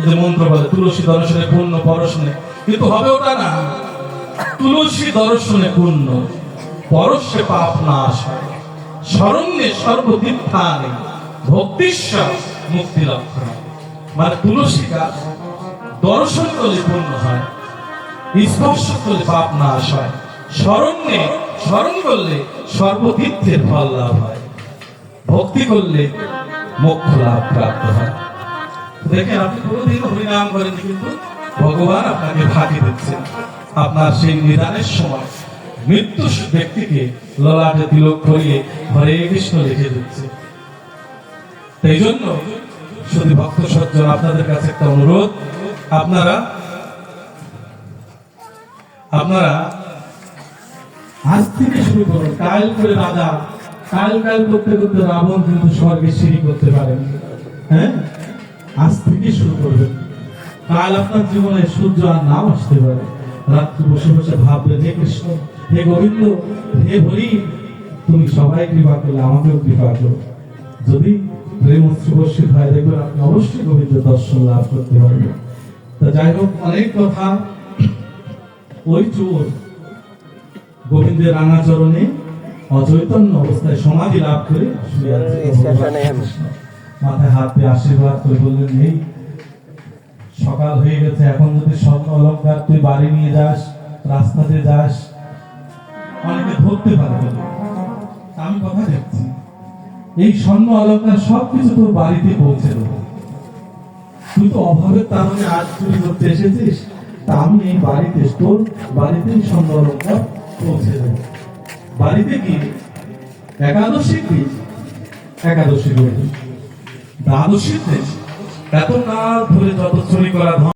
এই যে মন্ত্র বলে তুলসী দর্শনে পূর্ণ পরশনে, কিন্তু হবে ওটা না। তুলসী দর্শনে পূর্ণ, পরশে পাপ নাশ হয়, শরণ্যে সর্বতীর্থানে ভক্তিস্ব মুক্তি লক্ষণ। মানে তুলসী গাছ দর্শন করলে পূর্ণ হয়, স্পর্শ করলে পাপ নাশ হয়, শরণ্যে স্মরণ করলে সর্বতীর্থের ফল লাভ হয়, ভক্তি করলে মোক্ষ লাভ প্রাপ্ত হয়। দেখেন, আপনি কোনোদিন হরিনাম করেন কিন্তু ভগবান আপনাকে ফাঁকি দিচ্ছেন। আপনার সেই নিদানের সময় মৃত্যু ব্যক্তিকে ললাটে তিলক করিয়ে হরে কৃষ্ণ লিখে দিচ্ছে। এই জন্য শুধু ভক্ত সজ্জন আপনাদের কাছে একটা অনুরোধ, আপনারা আজ থেকে শুরু করুন। কাল করে রাজা কাল করতে করতে রাবণ কিন্তু স্বর্গে সিঁড়ি করতে পারেন। হ্যাঁ, আজ থেকে শুরু করবেন। কাল আপনার জীবনে সূর্য আর নাও আসতে পারে। রাত্রি বসে বসে ভাবলেন, হে কৃষ্ণ, হে গোবিন্দ, হে হরি, তুমি সবাই কৃপা করলে আমাকেও কৃপা করো। যদি প্রেম অশ্রুবর্ষিত হয়, দেখবেন আপনি অবশ্যই গোবিন্দ দর্শন লাভ করতে পারবেন। তা যাই হোক, অনেক কথা। ওই চোর গোবিন্দের রাঙা চরণে অচৈতন্য অবস্থায় সমাধি লাভ করে মাথায় হাত দিয়ে আশীর্বাদ করে বললেন, এই সকাল হয়ে গেছে, এখন যদি স্বর্ণ অলঙ্কার তুই বাড়ি নিয়ে যাস, রাস্তাতে যাস, অনেকে ধরতে পারবে। আমি কথা দেখছি, এই স্বর্ণ অলঙ্কার সবকিছু তোর বাড়িতে পৌঁছে দেবো। তুই তো অভাবের কারণে আজ চুরি করতে এসেছিস, তা আমি এই বাড়িতে, তোর বাড়িতেই স্বর্ণ অলঙ্কার পৌঁছে দেবো। বাড়িতে কি একাদশী, কি একাদশী করবি, দ্বাদশীতে এত কাল ধরে যত চুরি করা